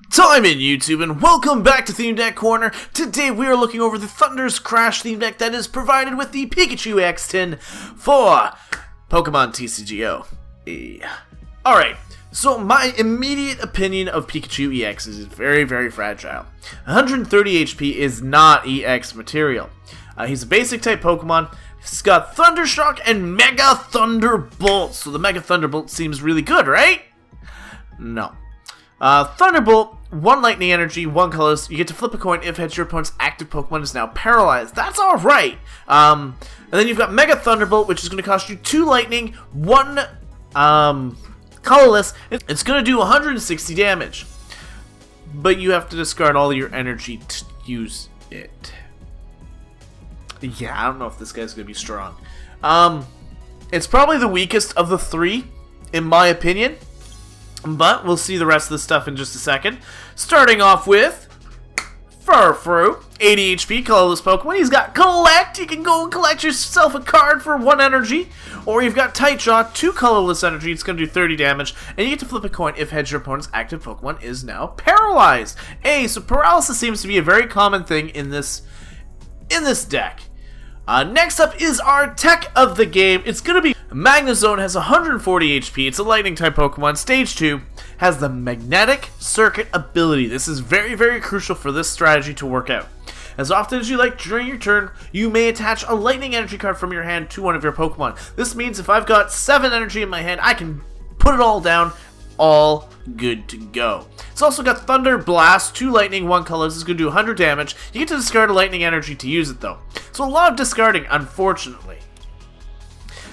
Time in YouTube, and welcome back to Theme Deck Corner. Today we are looking over the Thunder's Crash theme deck that is provided with the Pikachu-EX tin for Pokemon TCGO. Alright, so my immediate opinion of Pikachu-EX is very, very fragile. 130 HP is not EX material. He's a basic type Pokemon. He's got Thundershock and Mega Thunderbolt, so the Mega Thunderbolt seems really good, right? No. Thunderbolt, 1 lightning energy, 1 colorless. You get to flip a coin if heads your opponent's active Pokemon is now paralyzed. That's alright. And then you've got Mega Thunderbolt, which is going to cost you 2 lightning, 1 colorless. It's going to do 160 damage. But you have to discard all your energy to use it. Yeah, I don't know if this guy's going to be strong. It's probably the weakest of the 3, in my opinion. But we'll see the rest of the stuff in just a second. Starting off with Furfrou, 80 HP, colorless Pokemon. He's got Collect. You can go and collect yourself a card for 1 energy. Or you've got Tight Jaw, 2 colorless energy. It's going to do 30 damage. And you get to flip a coin if heads your opponent's active Pokemon is now paralyzed. So paralysis seems to be a very common thing in this deck. Next up is our tech of the game. It's going to be Magnezone. Has 140 HP. It's a lightning type Pokemon. Stage 2 has the magnetic circuit ability. This is very, very crucial for this strategy to work out. As often as you like during your turn, you may attach a lightning energy card from your hand to one of your Pokemon. This means if I've got 7 energy in my hand, I can put it all down, all good to go. It's also got Thunder Blast, 2 lightning, 1 colorless. It's going to do 100 damage. You get to discard a lightning energy to use it though. So a lot of discarding, unfortunately.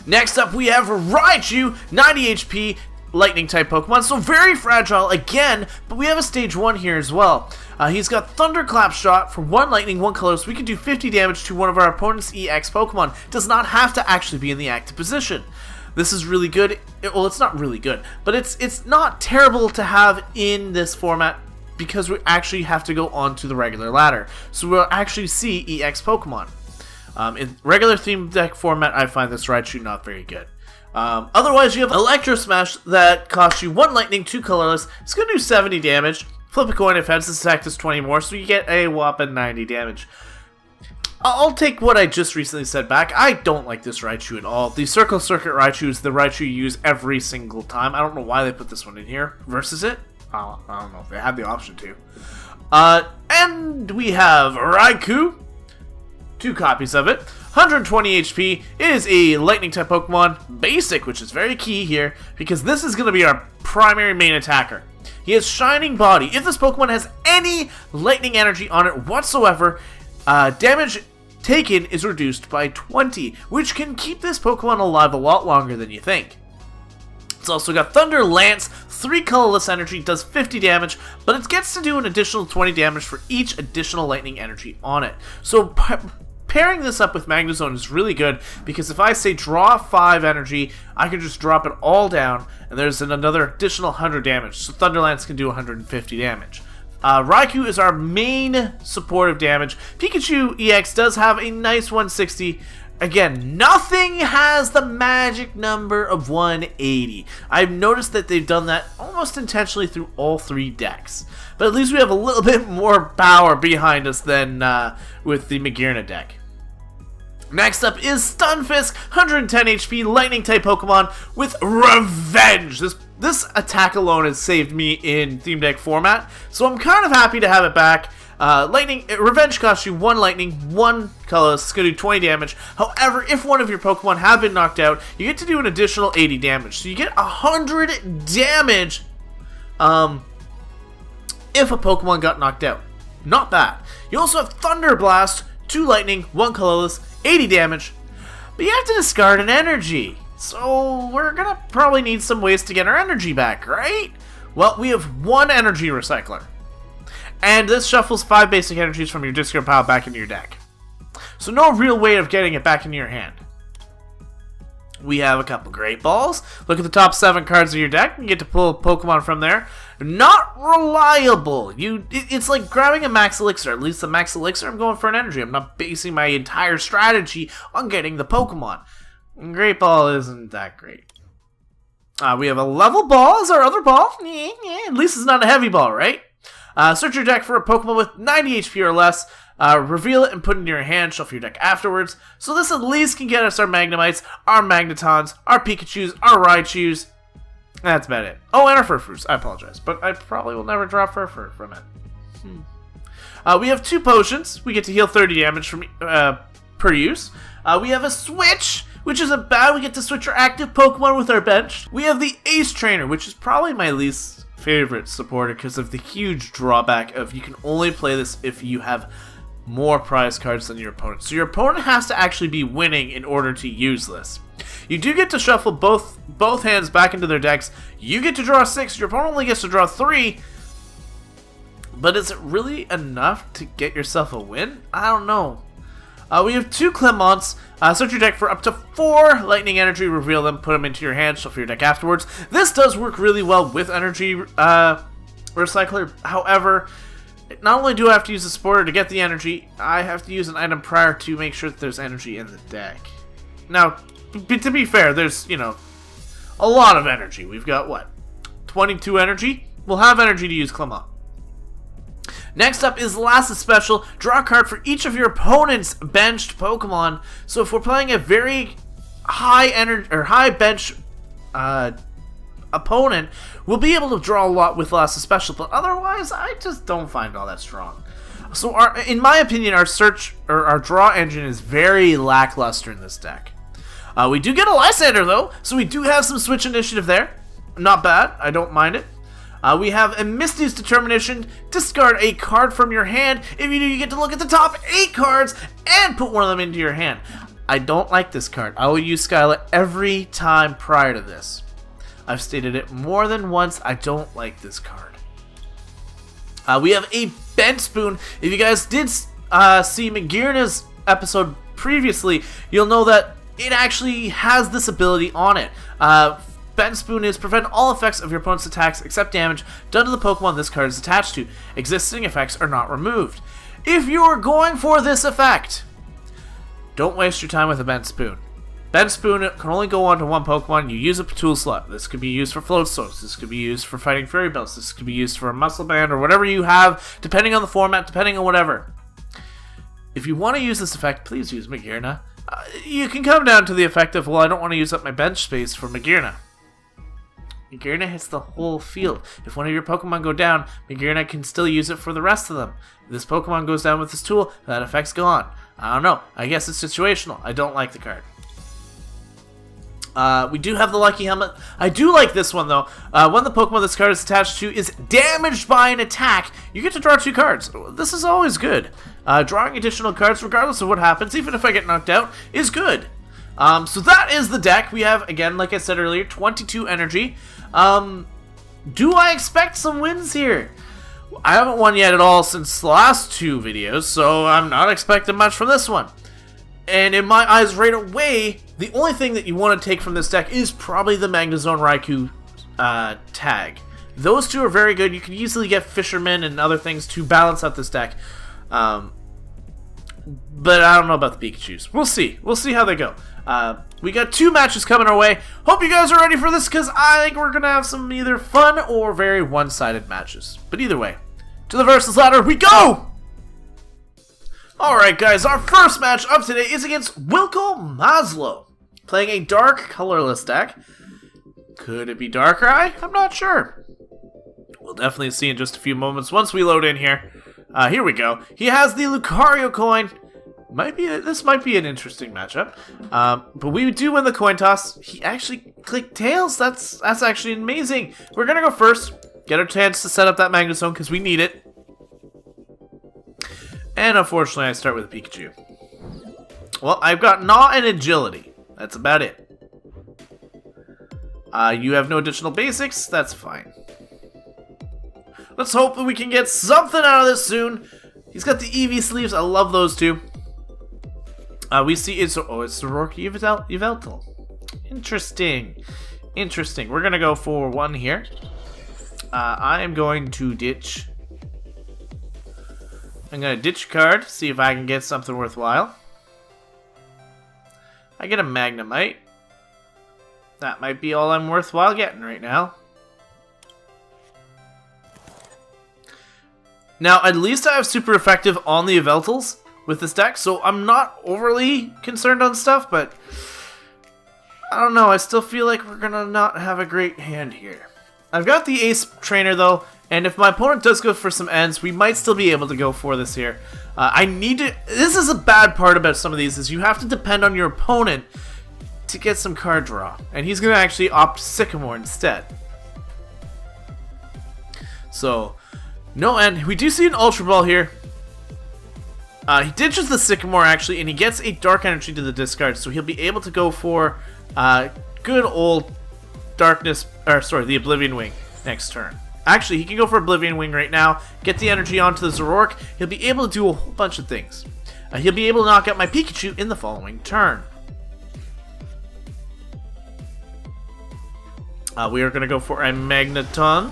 Next up we have Raichu, 90 HP, lightning type Pokemon. So very fragile again, but we have a stage 1 here as well. He's got Thunderclap Shot for 1 lightning, 1 color, so we can do 50 damage to one of our opponent's EX Pokemon. Does not have to actually be in the active position. This is really good. Well, it's not really good, but it's not terrible to have in this format because we actually have to go onto the regular ladder. So we'll actually see EX Pokemon. In regular theme deck format, I find this Raichu not very good. Otherwise, you have Electro Smash that costs you 1 lightning, 2 colorless. It's going to do 70 damage. Flip a coin if heads, this attack does 20 more, so you get a whopping 90 damage. I'll take what I just recently said back. I don't like this Raichu at all. The Circle Circuit Raichu is the Raichu you use every single time. I don't know why they put this one in here versus it. I don't know if they had the option to. And we have Raikou. 2 copies of it. 120 HP. It is a lightning type Pokemon. Basic, which is very key here because this is going to be our primary main attacker. He has Shining Body. If this Pokemon has any lightning energy on it whatsoever, damage taken is reduced by 20, which can keep this Pokemon alive a lot longer than you think. It's also got Thunder Lance, 3 colorless energy, does 50 damage, but it gets to do an additional 20 damage for each additional lightning energy on it. So pairing this up with Magnezone is really good, because if I say draw 5 energy, I can just drop it all down, and there's another additional 100 damage, so Thunder Lance can do 150 damage. Raikou is our main supportive damage. Pikachu-EX does have a nice 160. Again, nothing has the magic number of 180. I've noticed that they've done that almost intentionally through all 3 decks. But at least we have a little bit more power behind us than with the Magearna deck. Next up is Stunfisk, 110 HP, lightning type Pokemon with Revenge. This attack alone has saved me in theme deck format, so I'm kind of happy to have it back. Revenge costs you 1 lightning, 1 colorless. It's going to do 20 damage. However, if one of your Pokemon have been knocked out, you get to do an additional 80 damage. So you get 100 damage if a Pokemon got knocked out. Not bad. You also have Thunder Blast, 2 lightning, 1 colorless, 80 damage. But you have to discard an energy. So we're going to probably need some ways to get our energy back, right? Well, we have 1 energy recycler. And this shuffles 5 basic energies from your discard pile back into your deck. So no real way of getting it back into your hand. We have a couple Great Balls. Look at the top 7 cards of your deck. You get to pull a Pokemon from there. Not reliable. It's like grabbing a Max Elixir. At least the Max Elixir, I'm going for an energy. I'm not basing my entire strategy on getting the Pokemon. Great Ball isn't that great. We have a Level Ball as our other ball. At least it's not a heavy ball, right? Search your deck for a Pokemon with 90 HP or less, reveal it and put it in your hand, shuffle your deck afterwards. So this at least can get us our Magnemites, our Magnetons, our Pikachus, our Raichus. That's about it. Oh, and our Furfurs. I apologize, but I probably will never draw Furfur from it. We have 2 potions. We get to heal 30 damage from per use. We have a switch, which isn't bad. We get to switch our active Pokemon with our bench. We have the Ace Trainer, which is probably my least favorite supporter because of the huge drawback of you can only play this if you have more prize cards than your opponent. So your opponent has to actually be winning in order to use this. You do get to shuffle both hands back into their decks. You get to draw 6. Your opponent only gets to draw 3. But is it really enough to get yourself a win? I don't know. We have 2 Clemonts. Search your deck for up to 4 lightning energy, reveal them, put them into your hand, shuffle your deck afterwards. This does work really well with energy recycler. However, not only do I have to use the supporter to get the energy, I have to use an item prior to make sure that there's energy in the deck. Now, to be fair, there's, you know, a lot of energy. We've got, what, 22 energy? We'll have energy to use Clemont. Next up is Last Special. Draw a card for each of your opponent's benched Pokemon. So if we're playing a very high energy or high bench opponent, we'll be able to draw a lot with Last Special. But otherwise, I just don't find all that strong. So in my opinion, our search or our draw engine is very lackluster in this deck. We do get a Lysander though, so we do have some switch initiative there. Not bad. I don't mind it. We have a Misty's Determination. Discard a card from your hand. If you do, you get to look at the top 8 cards and put one of them into your hand. I don't like this card. I will use Skyla every time prior to this. I've stated it more than once. I don't like this card. We have a Bent Spoon. If you guys did see Magirna's episode previously, you'll know that it actually has this ability on it. Bent Spoon is prevent all effects of your opponent's attacks except damage done to the Pokemon this card is attached to. Existing effects are not removed. If you are going for this effect, don't waste your time with a Bent Spoon. Bent Spoon can only go on to one Pokemon. You use a tool slot. This could be used for Float Stones. This could be used for fighting Fairy Bells. This could be used for a Muscle Band or whatever you have, depending on the format, depending on whatever. If you want to use this effect, please use Magirna. You can come down to the effect of, well, I don't want to use up my bench space for Magirna. Magirna hits the whole field. If one of your Pokemon go down, Magirna can still use it for the rest of them. If this Pokemon goes down with this tool, that effect's gone. I don't know. I guess it's situational. I don't like the card. We do have the Lucky Helmet. I do like this one, though. When the Pokemon this card is attached to is damaged by an attack, you get to draw 2 cards. This is always good. Drawing additional cards, regardless of what happens, even if I get knocked out, is good. So that is the deck. We have, again, like I said earlier, 22 energy. Do I expect some wins here? I haven't won yet at all since the last 2 videos, so I'm not expecting much from this one. And in my eyes, right away, the only thing that you want to take from this deck is probably the Magnezone Raikou tag. Those 2 are very good. You can easily get Fisherman and other things to balance out this deck. But I don't know about the Pikachus. We'll see. We'll see how they go. We got 2 matches coming our way. Hope you guys are ready for this, because I think we're going to have some either fun or very one-sided matches. But either way, to the versus ladder we go! Alright guys, our first match of today is against Wilco Maslow, playing a dark, colorless deck. Could it be Darkrai? I'm not sure. We'll definitely see in just a few moments once we load in here. Here we go. He has the Lucario coin. This might be an interesting matchup. But we do win the coin toss. He actually clicked tails. That's actually amazing. We're gonna go first. Get a chance to set up that Magnezone because we need it. And unfortunately, I start with a Pikachu. Well, I've got Gnaw and Agility. That's about it. You have no additional basics. That's fine. Let's hope that we can get something out of this soon. He's got the Eevee sleeves. I love those 2. We see it's the Rocky Yveltal. Interesting. Interesting. We're gonna go for 1 here. I am going to ditch. I'm gonna ditch a card, see if I can get something worthwhile. I get a Magnemite. That might be all I'm worthwhile getting right now. Now, at least I have super effective on the Yveltals with this deck, so I'm not overly concerned on stuff, but I don't know, I still feel like we're gonna not have a great hand here. I've got the Ace Trainer though, and if my opponent does go for some ends, we might still be able to go for this here. This is a bad part about some of these, is you have to depend on your opponent to get some card draw, and he's gonna actually opt Sycamore instead. So, no end. We do see an Ultra Ball here. He ditches the Sycamore actually, and he gets a Dark Energy to the discard, so he'll be able to go for good old the Oblivion Wing next turn. Actually, he can go for Oblivion Wing right now, get the energy onto the Zoroark. He'll be able to do a whole bunch of things. He'll be able to knock out my Pikachu in the following turn. We are going to go for a Magneton.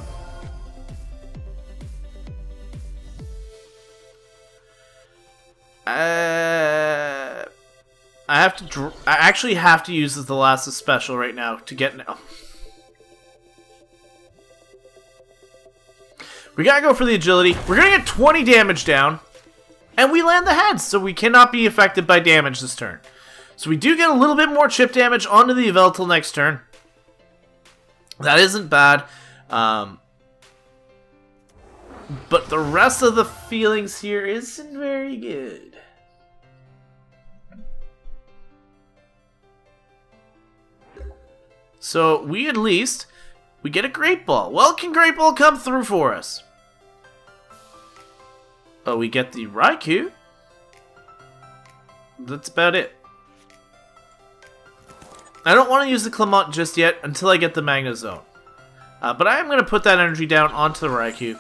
I actually have to use the last special right now to get now. We gotta go for the agility. We're gonna get 20 damage down, and we land the heads, so we cannot be affected by damage this turn. So we do get a little bit more chip damage onto the Yveltal next turn. That isn't bad. But the rest of the feelings here isn't very good. So we get a Great Ball. Well, can Great Ball come through for us? Oh, we get the Raikou. That's about it. I don't want to use the Clement just yet until I get the Magnezone. But I am going to put that energy down onto the Raikou.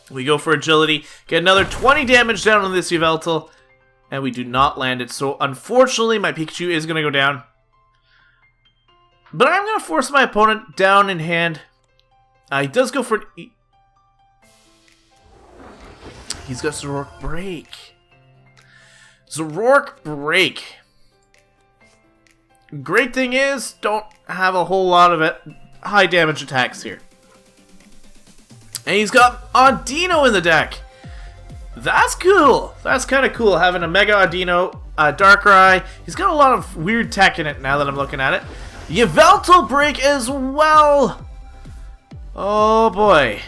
We go for agility, get another 20 damage down on this Yveltal, and we do not land it. So unfortunately, my Pikachu is going to go down. But I'm going to force my opponent down in hand. He does go for... He's got Zoroark Break. Zoroark Break. Great thing is, don't have a whole lot of high damage attacks here. And he's got Audino in the deck. That's cool. That's kind of cool, having a Mega Audino, Darkrai. He's got a lot of weird tech in it now that I'm looking at it. Yveltal Break as well. Oh boy.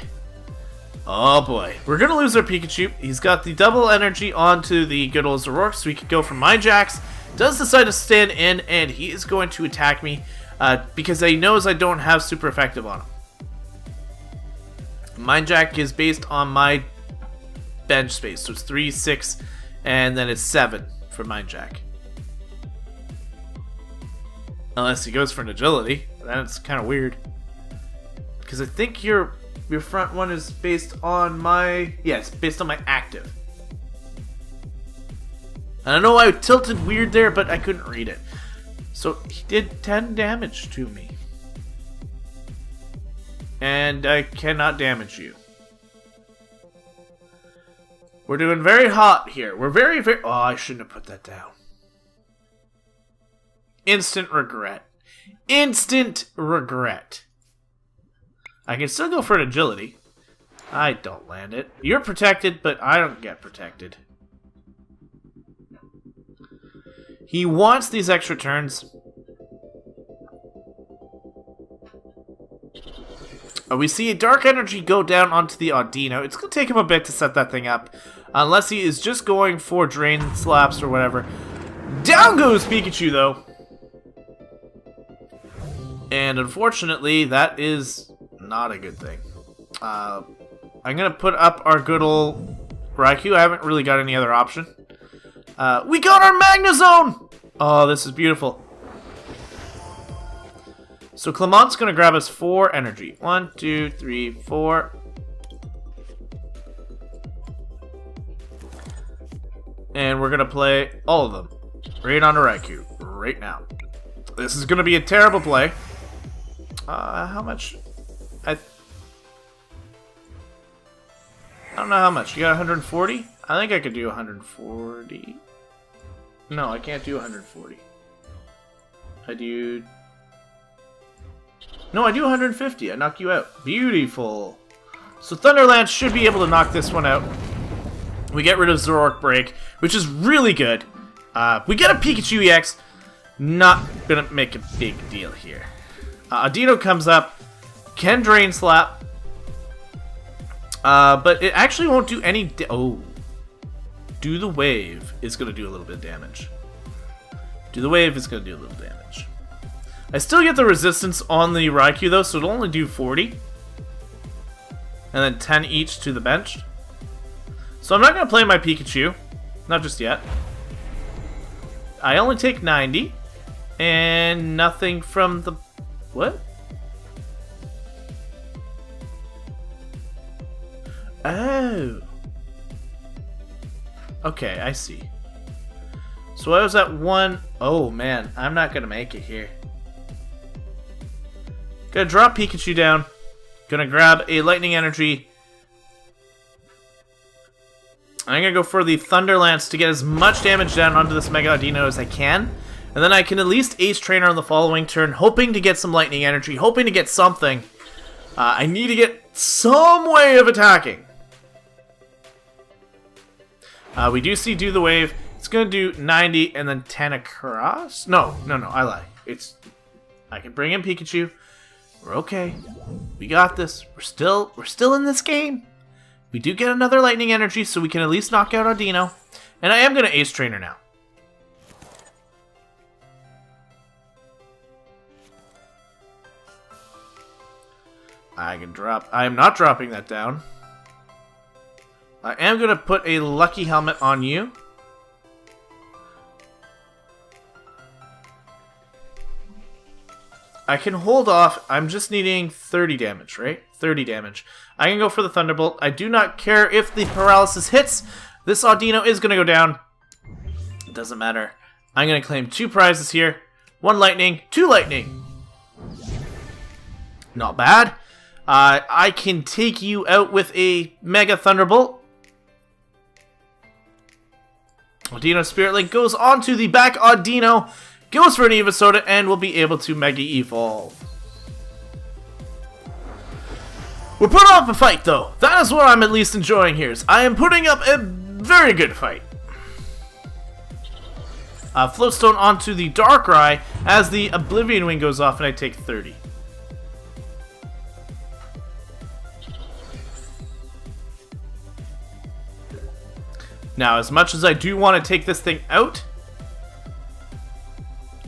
Oh boy. We're going to lose our Pikachu. He's got the double energy onto the good old Zoroark, so we could go for Mind Jax. Does decide to stand in, and he is going to attack me because he knows I don't have super effective on him. Mind Jack is based on my bench space, so it's 3, 6, and then it's 7 for Mind Jack. Unless he goes for an agility, then it's kind of weird. Because I think your front one is based on my... Yes, based on my active. And I know I tilted weird there, but I couldn't read it. So he did 10 damage to me. And I cannot damage you. We're doing very hot here. We're very... Oh, I shouldn't have put that down. Instant regret. Instant regret. I can still go for an agility. I don't land it. You're protected, but I don't get protected. He wants these extra turns. We see a Dark Energy go down onto the Audino. It's going to take him a bit to set that thing up. Unless he is just going for Drain Slaps or whatever. Down goes Pikachu, though. And unfortunately, that is not a good thing. I'm going to put up our good old Raikou. I haven't really got any other option. We got our Magnezone! Oh, this is beautiful. So Clement's going to grab us 4 energy. 1, 2, 3, 4. And we're going to play all of them. Right on to Raikou. Right now. This is going to be a terrible play. How much? I don't know how much. You got 140? I think I could do 140. No, I can't do 140. I do... No, I do 150. I knock you out. Beautiful. So Thunderlance should be able to knock this one out. We get rid of Zoroark Break, which is really good. We get a Pikachu-EX. Not gonna make a big deal here. Audino comes up. Can Drain Slap. But it actually won't do any... Oh. Do the Wave is gonna do a little bit of damage. Do the Wave is gonna do a little damage. I still get the resistance on the Raikou though, so it'll only do 40. And then 10 each to the bench. So I'm not gonna play my Pikachu. Not just yet. I only take 90. And nothing from the... What? Oh. Okay, I see. So I was at 1... Oh, man. I'm not gonna make it here. Gonna drop Pikachu down. Gonna grab a Lightning Energy. I'm gonna go for the Thunder Lance to get as much damage down onto this Mega Audino as I can. And then I can at least Ace Trainer on the following turn, hoping to get some Lightning Energy, hoping to get something. I need to get some way of attacking. We do see Do the Wave. It's going to do 90 and then 10 across. No, I lie. I can bring in Pikachu. We're okay. We got this. We're still in this game. We do get another Lightning Energy, so we can at least knock out Audino. And I am going to Ace Trainer now. I can drop... I am not dropping that down. I am going to put a Lucky Helmet on you. I can hold off. I'm just needing 30 damage, right? 30 damage. I can go for the Thunderbolt. I do not care if the Paralysis hits. This Audino is going to go down. It doesn't matter. I'm going to claim 2 prizes here. 1 Lightning, 2 Lightning. Not bad. I can take you out with a Mega Thunderbolt. Audino Spirit Link goes onto the back Audino, goes for an Evosoda, and will be able to Mega Evolve. We're putting up a fight, though. That is what I'm at least enjoying here. I am putting up a very good fight. Floatstone onto the Darkrai as the Oblivion Wing goes off, and I take 30. Now, as much as I do want to take this thing out,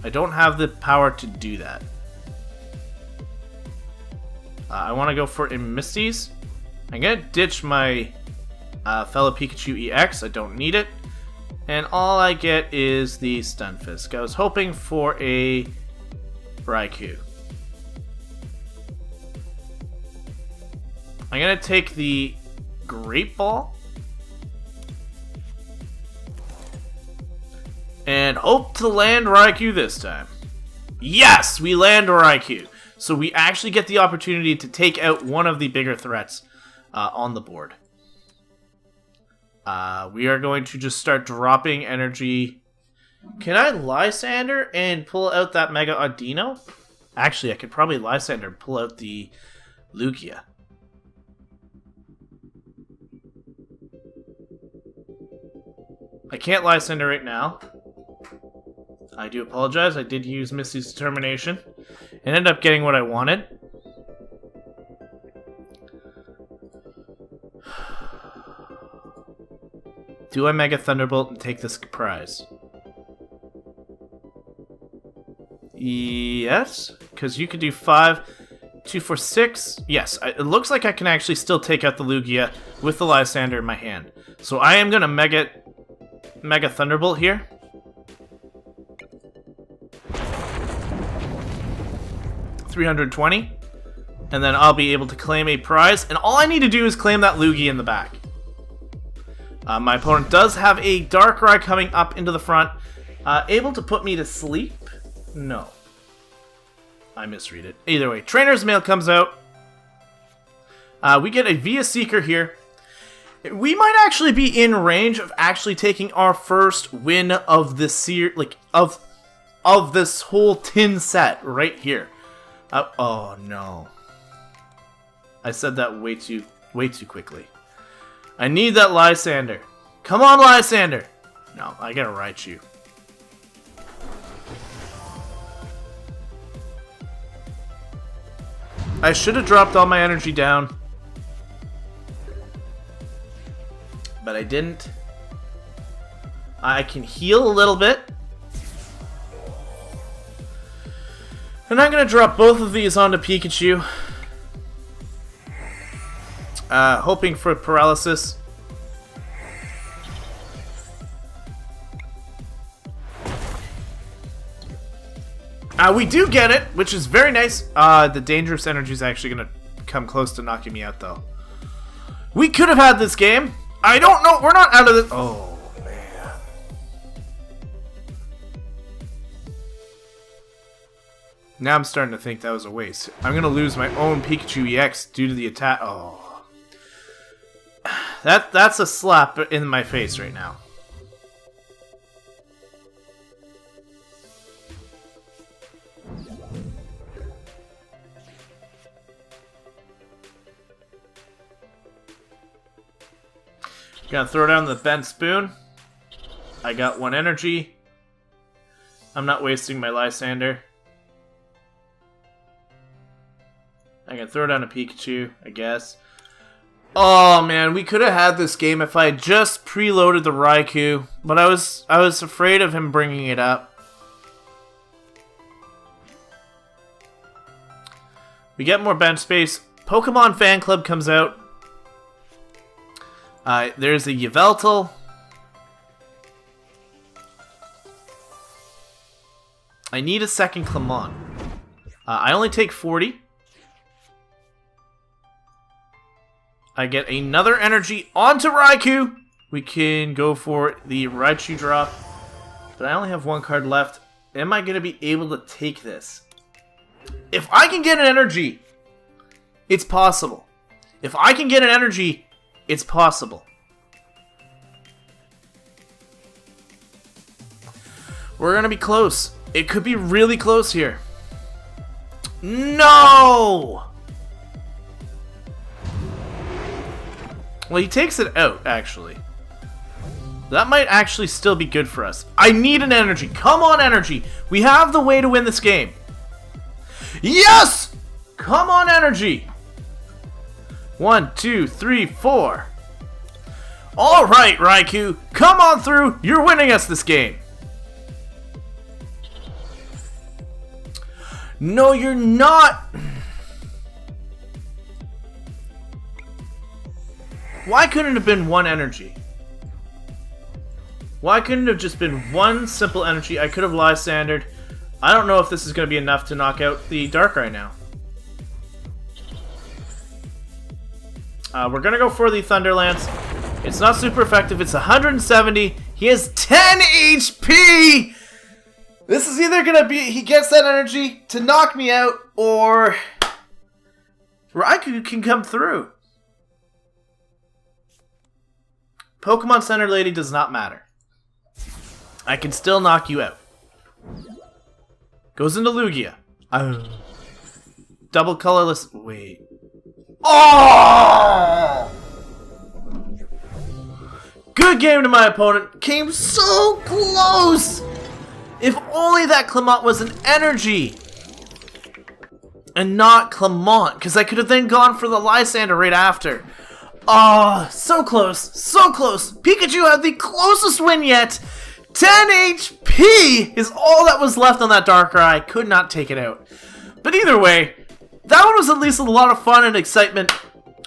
I don't have the power to do that. I want to go for a Misty's. I'm going to ditch my fellow Pikachu-EX. I don't need it. And all I get is the Stunfisk. I was hoping for a Raikou. I'm going to take the Great Ball. And hope to land Raikou this time. Yes, we land Raikou. So we actually get the opportunity to take out one of the bigger threats on the board. We are going to just start dropping energy. Can I Lysander and pull out that Mega Audino? Actually, I could probably Lysander and pull out the Lugia. I can't Lysander right now. I do apologize. I did use Misty's Determination and ended up getting what I wanted. Do I Mega Thunderbolt and take this prize? Yes, because you could do 5, 2, 4, 6. Yes, it looks like I can actually still take out the Lugia with the Lysander in my hand. So I am going to Mega Thunderbolt here. $320, and then I'll be able to claim a prize, and all I need to do is claim that Lugia in the back. My opponent does have a Darkrai coming up into the front, able to put me to sleep? No. I misread it. Either way, Trainer's Mail comes out. We get a Via Seeker here. We might actually be in range of actually taking our first win of this of this whole tin set right here. Oh no. I said that way too way too quickly. I need that Lysander. Come on, Lysander! No, I gotta Raichu. I should have dropped all my energy down. But I didn't. I can heal a little bit. And I'm gonna drop both of these onto Pikachu. Hoping for paralysis. We do get it, which is very nice. The dangerous energy is actually gonna come close to knocking me out, though. We could have had this game. I don't know. We're not out of this. Oh, man. Now I'm starting to think that was a waste. I'm going to lose my own Pikachu-EX due to the attack. Oh. That's a slap in my face right now. Gonna throw down the bent spoon. I got 1 energy. I'm not wasting my Lysander. I can throw down a Pikachu, I guess. Oh man, we could have had this game if I had just preloaded the Raikou, but I was afraid of him bringing it up. We get more bench space. Pokemon Fan Club comes out. There's a Yveltal. I need a second Clemont. I only take 40. I get another energy onto Raikou. We can go for the Raichu drop. But I only have 1 card left. Am I going to be able to take this? If I can get an energy, it's possible. If I can get an energy, it's possible. We're going to be close. It could be really close here. No! Well, he takes it out, actually. That might actually still be good for us. I need an energy. Come on, energy. We have the way to win this game. Yes! Come on, energy. 1, 2, 3, 4. All right, Raikou. Come on through. You're winning us this game. No, you're not. Why couldn't it have been 1 energy? Why couldn't it have just been 1 simple energy? I could have Lysandered. I don't know if this is going to be enough to knock out the Darkrai now. We're going to go for the Thunderlance. It's not super effective. It's 170. He has 10 HP! This is either going to be he gets that energy to knock me out, or Raikou can come through. Pokemon Center Lady does not matter. I can still knock you out. Goes into Lugia. Double colorless. Wait. Oh! Good game to my opponent. Came so close. If only that Clemont was an energy. And not Clemont. Because I could have then gone for the Lysander right after. Oh, so close. So close. Pikachu had the closest win yet. 10 HP is all that was left on that Darkrai. Could not take it out. But either way, that one was at least a lot of fun and excitement.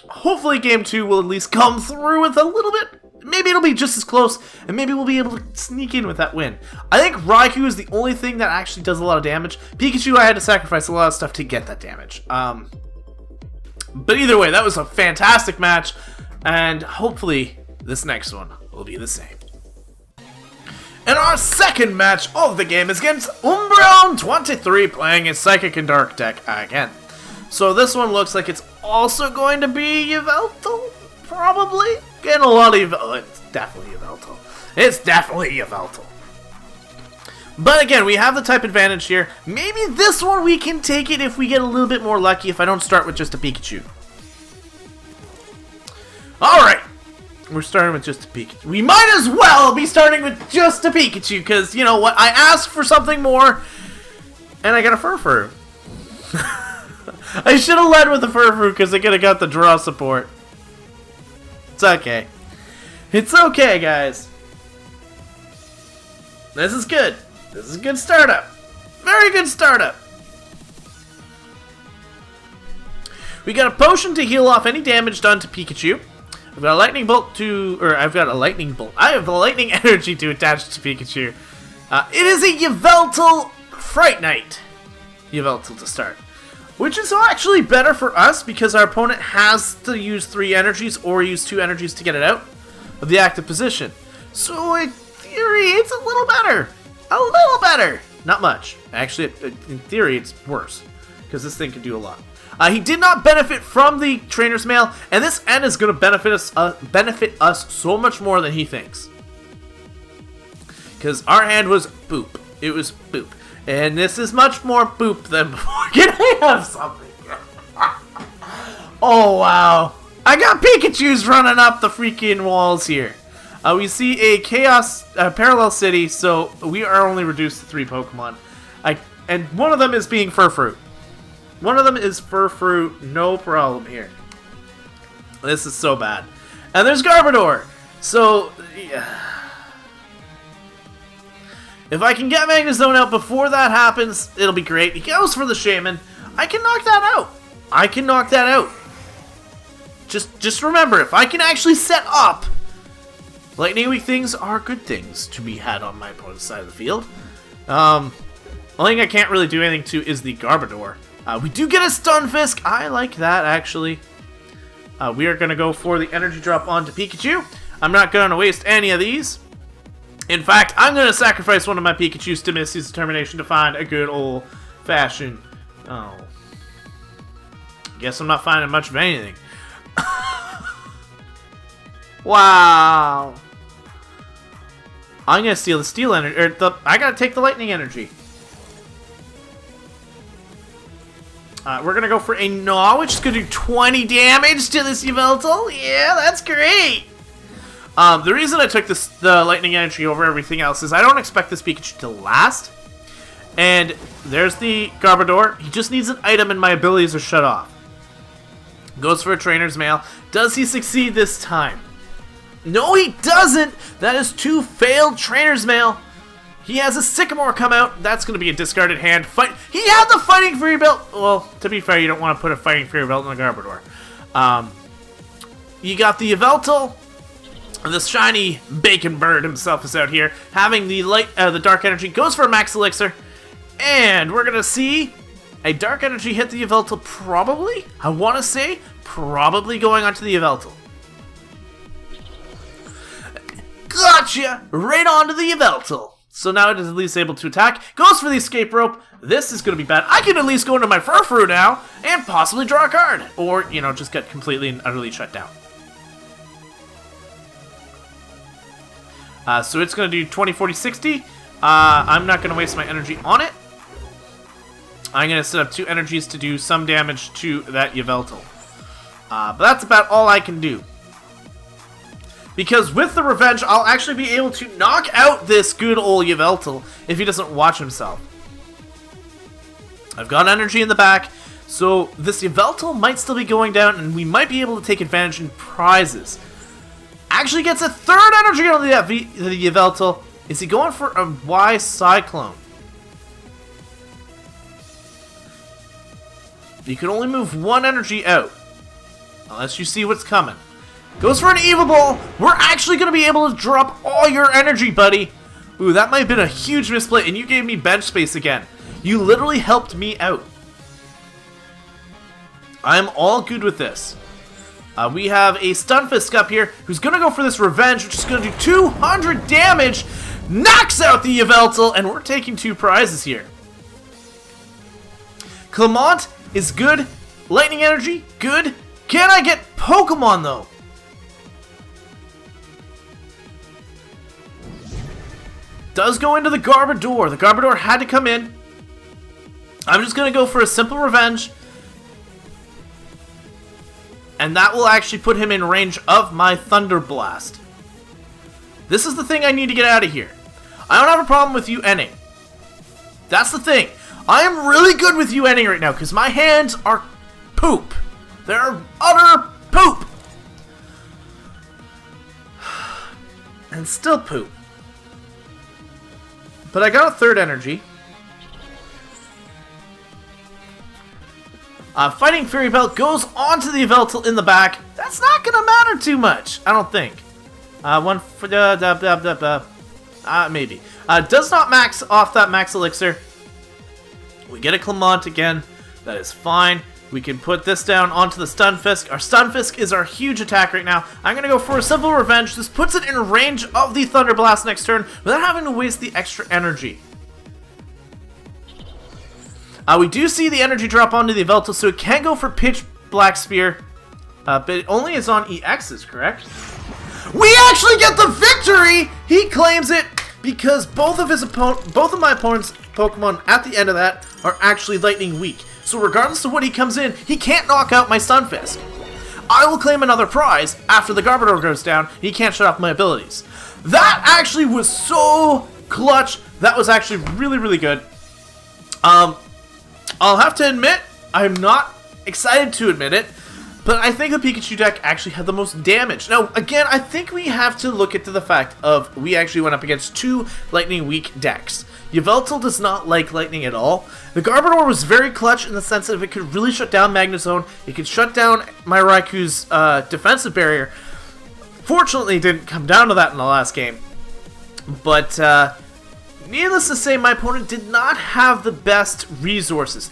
Hopefully game 2 will at least come through with a little bit. Maybe it'll be just as close, and maybe we'll be able to sneak in with that win. I think Raikou is the only thing that actually does a lot of damage. Pikachu, I had to sacrifice a lot of stuff to get that damage. But either way, that was a fantastic match, and hopefully this next one will be the same. And our second match of the game is against Umbreon23 playing his Psychic and Dark deck again. So this one looks like it's also going to be Yveltal, probably. Getting a lot of Yveltal. It's definitely Yveltal. It's definitely Yveltal. But again, we have the type advantage here. Maybe this one we can take it if we get a little bit more lucky if I don't start with just a Pikachu. Alright. We're starting with just a Pikachu. We might as well be starting with just a Pikachu, because, you know what, I asked for something more, and I got a Furfrou. I should have led with the Furfrou, because I could have got the draw support. It's okay. It's okay, guys. This is good. This is a good startup. Very good startup. We got a potion to heal off any damage done to Pikachu. I've got a lightning bolt I've got a lightning bolt. I have the lightning energy to attach to Pikachu. It is a Yveltal Fright Knight. Yveltal to start. Which is actually better for us because our opponent has to use 3 energies or use 2 energies to get it out of the active position. So in theory, it's a little better. A little better. Not much. Actually, in theory, it's worse. Because this thing can do a lot. He did not benefit from the Trainer's Mail, and this N is going to benefit us so much more than he thinks. Because our hand was boop. It was boop. And this is much more boop than before. Can I have something? Oh, wow. I got Pikachus running up the freaking walls here. We see a parallel city, so we are only reduced to 3 Pokemon. And one of them is being Furfrou. One of them is Furfrou, no problem here. This is so bad. And there's Garbodor. So, yeah. If I can get Magnezone out before that happens, it'll be great. He goes for the Shaman. I can knock that out. I can knock that out. Just remember, if I can actually set up, Lightning Weak things are good things to be had on my opponent's side of the field. Only thing I can't really do anything to is the Garbodor. We do get a Stunfisk. I like that, actually. We are going to go for the energy drop onto Pikachu. I'm not going to waste any of these. In fact, I'm going to sacrifice one of my Pikachus to miss his determination to find a good old-fashioned... Oh. Guess I'm not finding much of anything. Wow. I'm going to steal the steel energy. I got to take the lightning energy. We're going to go for a Gnaw, which is going to do 20 damage to this Yveltal. Yeah, that's great. The reason I took the lightning energy over everything else is I don't expect this Pikachu to last. And there's the Garbodor. He just needs an item and my abilities are shut off. Goes for a Trainer's Mail. Does he succeed this time? No, he doesn't. That is 2 failed Trainer's Mail. He has a Sycamore come out. That's going to be a discarded hand. He had the Fighting Fury Belt. Well, to be fair, you don't want to put a Fighting Fury Belt in the Garbodor. You got the Yveltal. The shiny Bacon Bird himself is out here. Having the Dark Energy. Goes for a Max Elixir. And we're going to see a Dark Energy hit the Yveltal probably. I want to say probably going onto the Yveltal. Gotcha! Right onto the Yveltal. So now it is at least able to attack. Goes for the Escape Rope. This is going to be bad. I can at least go into my Furfrou now and possibly draw a card. Or, you know, just get completely and utterly shut down. So it's going to do 20, 40, 60. I'm not going to waste my energy on it. I'm going to set up 2 energies to do some damage to that Yveltal. But that's about all I can do. Because with the Revenge, I'll actually be able to knock out this good old Yveltal if he doesn't watch himself. I've got energy in the back, so this Yveltal might still be going down, and we might be able to take advantage in prizes. Actually gets a 3rd energy on the Yveltal. Is he going for a Y Cyclone? You can only move 1 energy out, unless you see what's coming. Goes for an Evil Ball. We're actually going to be able to drop all your energy, buddy. Ooh, that might have been a huge misplay, and you gave me bench space again. You literally helped me out. I'm all good with this. We have a Stunfisk up here who's going to go for this Revenge, which is going to do 200 damage. Knocks out the Yveltal, and we're taking 2 prizes here. Clement is good. Lightning Energy, good. Can I get Pokemon, though? Does go into the Garbodor. The Garbodor had to come in. I'm just going to go for a simple Revenge. and that will actually put him in range of my Thunder Blast. This is the thing I need to get out of here. I don't have a problem with you ending. That's the thing. I am really good with you ending right now because my hands are poop. They're utter poop. And still poop. But I got a third energy. Fighting Fairy Belt goes onto the Yveltal in the back. That's not going to matter too much, I don't think. One for maybe. Does not max off that max elixir. We get a Clement again. That is fine. We can put this down onto the Stunfisk. Our Stunfisk is our huge attack right now. I'm going to go for a simple revenge. This puts it in range of the Thunder Blast next turn without having to waste the extra energy. We do see the energy drop onto the Yveltal, so it can go for Pitch Black Spear. But it only is on EXs, correct? We actually get the victory! He claims it because both of my opponent's Pokemon at the end of that are actually lightning weak. So regardless of what he comes in, he can't knock out my Stunfisk. I will claim another prize after the Garbodor goes down, and he can't shut off my abilities. That actually was so clutch. That was actually really, really good. I'll have to admit, I'm not excited to admit it, but I think the Pikachu deck actually had the most damage. Now, again, I think we have to look into the fact of we actually went up against two lightning weak decks. Yveltal does not like lightning at all. The Garbodor was very clutch in the sense that it could really shut down Magnezone. It could shut down my Raikou's defensive barrier. Fortunately, it didn't come down to that in the last game. But needless to say, my opponent did not have the best resources.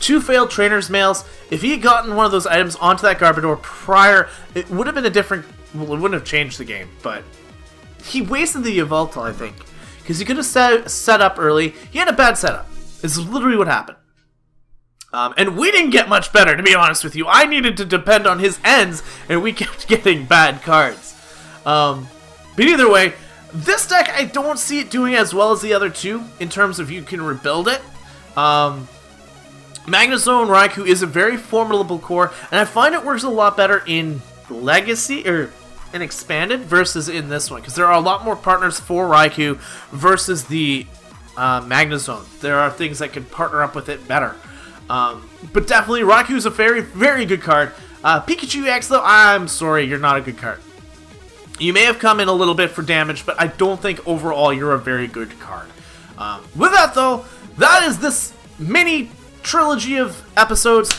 Two failed Trainer's Mails. If he had gotten one of those items onto that Garbodor prior, it would have been a different... Well, it wouldn't have changed the game, but... He wasted the Yveltal, I think. Because he could have set up early. He had a bad setup. This is literally what happened. And we didn't get much better, to be honest with you. I needed to depend on his ends, and we kept getting bad cards. But either way, this deck, I don't see it doing as well as the other two, in terms of you can rebuild it. Magnezone Raikou is a very formidable core, and I find it works a lot better in Legacy, or in Expanded, versus in this one, because there are a lot more partners for Raikou versus the Magnezone. There are things that can partner up with it better. But definitely, Raikou is a very, very good card. Pikachu-EX, though, I'm sorry, you're not a good card. You may have come in a little bit for damage, but I don't think overall you're a very good card. With that, though, that is this mini trilogy of episodes.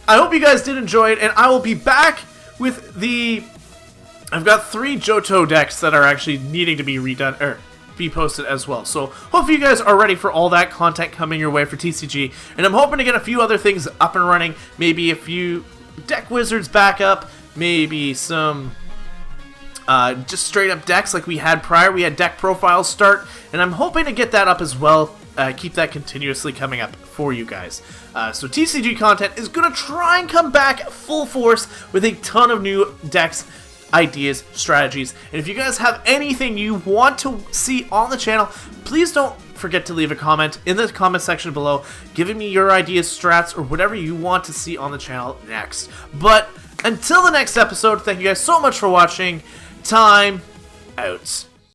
I hope you guys did enjoy it, and I will be back with the... I've got 3 Johto decks that are actually needing to be redone, or be posted as well. So, hope you guys are ready for all that content coming your way for TCG, and I'm hoping to get a few other things up and running. Maybe a few deck wizards back up, maybe some... just straight up decks like we had prior. We had deck profiles start, and I'm hoping to get that up as well. Keep that continuously coming up for you guys. So TCG content is going to try and come back full force with a ton of new decks, ideas, strategies. And if you guys have anything you want to see on the channel, please don't forget to leave a comment in the comment section below, giving me your ideas, strats, or whatever you want to see on the channel next. But until the next episode, thank you guys so much for watching. Time out.